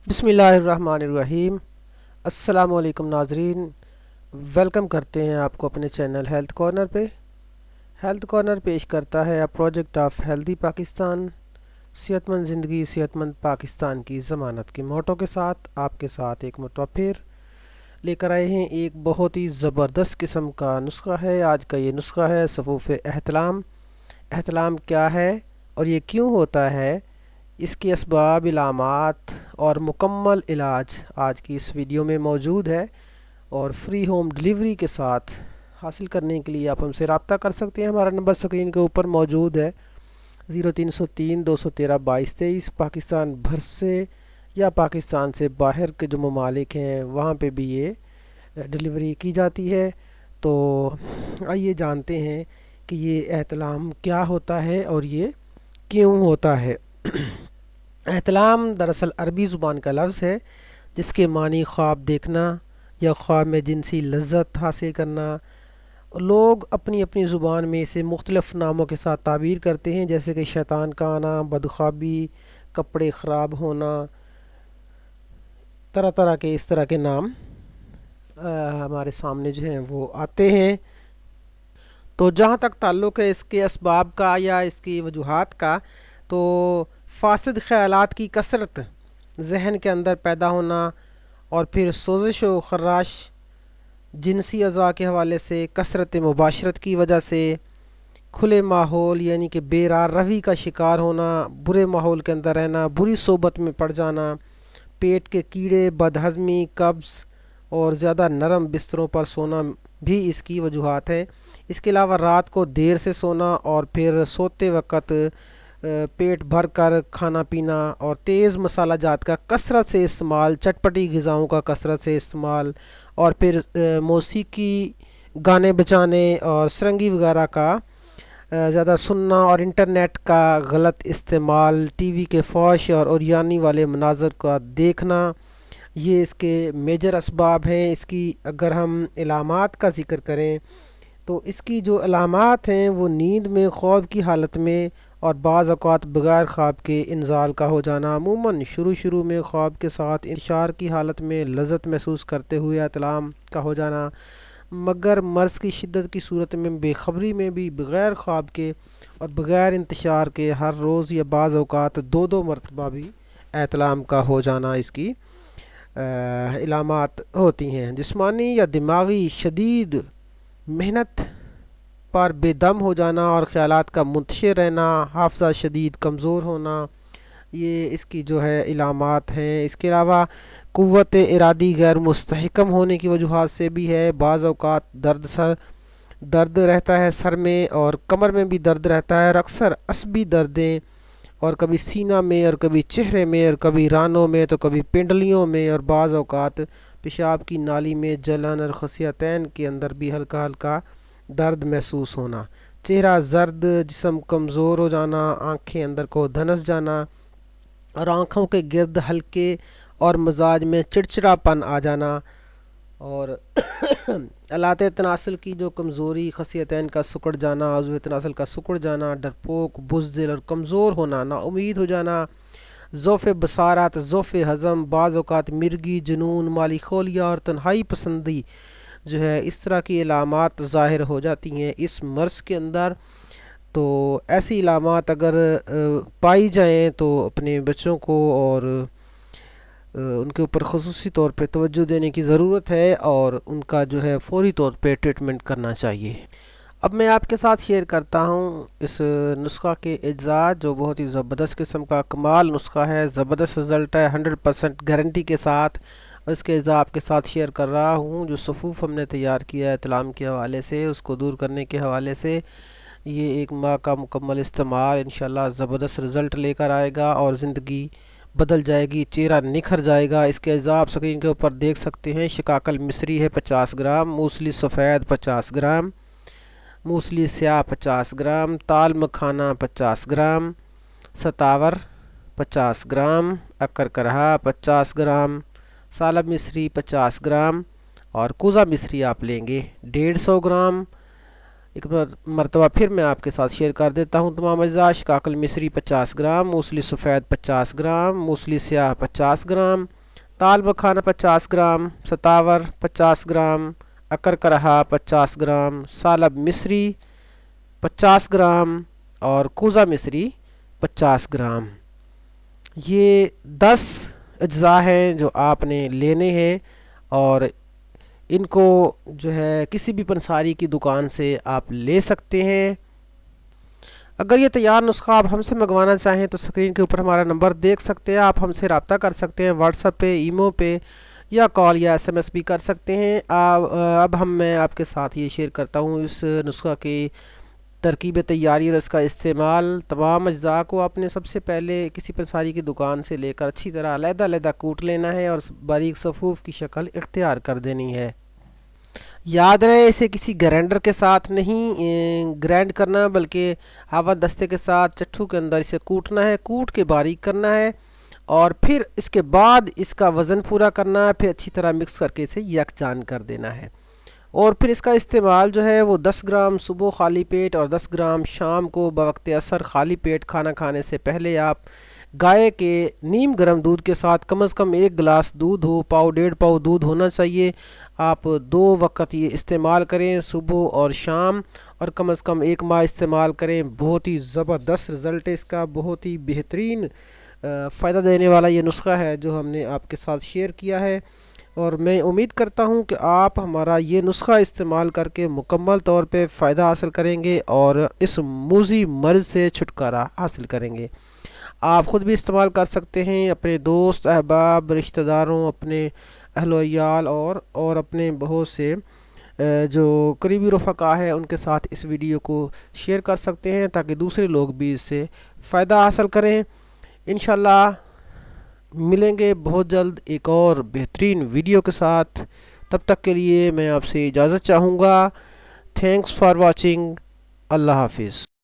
बिस्मिल्लाहिर्रहमानिर्रहीम। अस्सलाम वालेकुम नाजरीन, वेलकम करते हैं आपको अपने चैनल हेल्थ कॉर्नर पे। हेल्थ कॉर्नर पेश करता है प्रोजेक्ट ऑफ हेल्दी पाकिस्तान, सेहतमंद ज़िंदगी सेहतमंद पाकिस्तान की ज़मानत के मोटो के साथ आपके साथ एक मरतबा फिर लेकर आए हैं। एक बहुत ही ज़बरदस्त किस्म का नुस्खा है। आज का ये नुस्खा है सफ़ूफ़ एहतलाम। एहतलाम क्या है और ये क्यों होता है, इसके असबाब, इलामात और मुकम्मल इलाज आज की इस वीडियो में मौजूद है। और फ्री होम डिलीवरी के साथ हासिल करने के लिए आप हमसे रब्ता कर सकते हैं। हमारा नंबर स्क्रीन के ऊपर मौजूद है 0303 213 2223। पाकिस्तान भर से या पाकिस्तान से बाहर के जो ममालिक हैं वहाँ पे भी ये डिलीवरी की जाती है। तो आइए जानते हैं कि ये एहतलाम क्या होता है और ये क्यों होता है। एहतलाम दरअसल अरबी ज़ुबान का लफ्ज़ है जिसके मानी ख्वाब देखना या ख्वाब में जिनसी लज्जत हासिल करना। लोग अपनी अपनी ज़ुबान में इसे मुख्तलिफ़ नामों के साथ ताबीर करते हैं, जैसे कि शैतान का आना, बदख्वाबी, कपड़े ख़राब होना, तरह तरह के इस तरह के नाम हमारे सामने जो हैं वो आते हैं। तो जहाँ तक ताल्लुक़ है इसके असबाब का या इसकी वजूहात का, तो फासिद ख़यालात की कसरत, जहन के अंदर पैदा होना और फिर सोजिश व खर्राश, जिनसी अज़ा के हवाले से कसरत मुबाशरत की वजह से, खुले माहौल यानी कि बेरार रवी का शिकार होना, बुरे माहौल के अंदर रहना, बुरी सोबत में पड़ जाना, पेट के कीड़े, बदहज़मी, कब्ज़ और ज़्यादा नरम बिस्तरों पर सोना भी इसकी वजूहात हैं। इसके अलावा रात को देर से सोना और फिर सोते वक़्त पेट भर कर खाना पीना और तेज़ मसाला जात का कसरत से इस्तेमाल, चटपटी ग़िज़ाओं का कसरत से इस्तेमाल और फिर मौसीकी, गाने बजाने और सरंगी वगैरह का ज़्यादा सुनना और इंटरनेट का गलत इस्तेमाल, टीवी के फौश और उरियानी वाले मनाज़र का देखना, ये इसके मेजर असबाब हैं। इसकी अगर हम इलामात का ज़िक्र करें तो इसकी जो अलामात हैं वो नींद में, ख्वाब की हालत में और बाज़ औक़ात बग़ैर ख्वाब के इंज़ाल का हो जाना। अमूमन शुरू में ख्वाब के साथ इंतशार की हालत में लज़्ज़त महसूस करते हुए एहतलाम का हो जाना, मगर मर्ज़ की शिद्दत की सूरत में बेखबरी में भी बग़ैर ख्वाब के और बग़ैर इंतशार के हर रोज़ या बाज़ औक़ात दो दो मरतबा भी एहतलाम का हो जाना इसकी इलामात होती हैं। जिस्मानी या दिमागी शदीद मेहनत पर बेदम हो जाना और ख़यालात का मुंतशिर रहना, हाफ़ज़ा शदीद कमज़ोर होना, ये इसकी जो है इलामात हैं। इसके अलावा क़ुव्वत इरादी गैर मुस्तहकम होने की वजूहात से भी है। बाज़ औक़ात दर्द रहता है सर में और कमर में भी दर्द रहता है, और अक्सर असबी दर्दें, और कभी सीना में और कभी चेहरे में और कभी रानों में तो कभी पिंडलियों में, और बाज़ औक़ात पेशाब की नाली में जलन और खसियतैन के अंदर भी हल्का हल्का दर्द महसूस होना, चेहरा जर्द, जिस्म कमज़ोर हो जाना, आँखें अंदर को धनस जाना और आँखों के गिर्द हल्के और मजाज में चिड़चिड़ापन आ जाना, और अलाते तनासल की जो कमज़ोरी, खसियतैन का सिकुड़ जाना, उज़्व तनासल का सिकुड़ जाना, डरपोक, बुज़दिल और कमज़ोर होना, नाउमीद हो जाना, ज़ौफ़ बसारत, ज़ौफ़ हज़म, बाज़ औक़ात मिर्गी, जुनून, माली खोलिया और तन्हाई पसंदी जो है, इस तरह की इलामात ज़ाहिर हो जाती हैं इस मर्ज़ के अंदर। तो ऐसी इलामात अगर पाई जाएँ तो अपने बच्चों को और उनके ऊपर ख़ुसूसी तौर पे तवज्जो देने की ज़रूरत है और उनका जो है फ़ौरी तौर पे ट्रीटमेंट करना चाहिए। अब मैं आपके साथ शेयर करता हूँ इस नुस्खा के अज्जा, जो बहुत ही ज़बरदस्त किस्म का कमाल नुस्खा है, ज़बरदस्त रिज़ल्ट है 100% गारंटी के साथ। और इसके अज्जा आपके साथ शेयर कर रहा हूँ। जो सफ़ूफ़ हमने तैयार किया है एहतलाम के हवाले से, उसको दूर करने के हवाले से, ये 1 माह का मुकम्मल इस्तेमाल इंशाअल्लाह ज़बरदस्त रिज़ल्ट लेकर आएगा और ज़िंदगी बदल जाएगी, चेहरा निखर जाएगा। इसके अज्जा आप स्क्रीन के ऊपर देख सकते हैं। शिकाकल मिस्री है 50 ग्राम, मूसली सफ़ेद 50 ग्राम, मूसली स्याह 50 ग्राम, ताल मखाना 50 ग्राम, सतावर 50 ग्राम, अक्कर करहा 50 ग्राम, सालब मिस्री 50 ग्राम और कोज़ा मिस्री आप लेंगे 150 ग्राम। ایک مرتبہ پھر میں آپ کے ساتھ شیئر کر دیتا ہوں تمام اجزاء۔ شکاکل مصری 50 گرام، موسلی سفید 50 گرام، موسلی سیاہ 50 گرام، تال مکھانا 50 گرام، ستاور 50 گرام، اکر کرہا 50 گرام، سالب مصری 50 گرام اور کوزہ مصری 50 گرام۔ یہ 10 اجزاء ہیں جو آپ نے لینے ہیں، اور ان کو جو ہے کسی بھی پنساری کی دکان سے آپ لے سکتے ہیں۔ اگر یہ تیار نسخہ آپ ہم سے منگوانا چاہیں تو اسکرین کے اوپر ہمارا نمبر دیکھ سکتے ہیں، آپ ہم سے رابطہ کر سکتے ہیں، واٹس ایپ پہ، ایمو پہ، یا کال یا ایس ایم ایس بھی کر سکتے ہیں۔ اب میں آپ کے ساتھ یہ شیئر کرتا ہوں اس نسخہ کی ترکیب تیاری اور اس کا استعمال۔ تمام اجزاء کو آپ نے سب سے پہلے کسی پنساری کی دکان سے لے کر اچھی طرح علیحدہ علیحدہ کوٹ لینا ہے اور باریک صفوف کی شکل اختیار کر دینی ہے۔ یاد رہے اسے کسی گرینڈر کے ساتھ نہیں گرینڈ کرنا، بلکہ ہوا دستے کے ساتھ چٹھو کے اندر اسے کوٹنا ہے، کوٹ کے باریک کرنا ہے، اور پھر اس کے بعد اس کا وزن پورا کرنا ہے، پھر اچھی طرح مکس کر کے اسے یکجان کر دینا ہے۔ اور پھر اس کا استعمال جو ہے وہ 10 گرام صبح خالی پیٹ اور 10 گرام شام کو بوقت عصر خالی پیٹ کھانا کھانے سے پہلے آپ گائے کے نیم گرم دودھ کے ساتھ کم از کم 1 گلاس دودھ ہو، پاؤ 1.5 پاؤ دودھ ہونا چاہیے، آپ 2 وقت یہ استعمال کریں، صبح اور شام، اور کم از کم 1 ماہ استعمال کریں۔ بہت ہی زبردست رزلٹ ہے اس کا، بہت ہی بہترین فائدہ دینے والا یہ نسخہ ہے جو ہم نے آپ کے ساتھ شیئر کیا ہے، اور میں امید کرتا ہوں کہ آپ ہمارا یہ نسخہ استعمال کر کے مکمل طور پہ فائدہ حاصل کریں گے اور اس موذی مرض سے چھٹکارا حاصل کریں گے۔ آپ خود بھی استعمال کر سکتے ہیں، اپنے دوست احباب، رشتہ داروں، اپنے اہل و عیال اور اپنے بہت سے جو قریبی رفقا ہے ان کے ساتھ اس ویڈیو کو شیئر کر سکتے ہیں تاکہ دوسرے لوگ بھی اس سے فائدہ حاصل کریں۔ انشاءاللہ ملیں گے بہت جلد ایک اور بہترین ویڈیو کے ساتھ، تب تک کے لیے میں آپ سے اجازت چاہوں گا۔ Thanks for watching. اللہ حافظ۔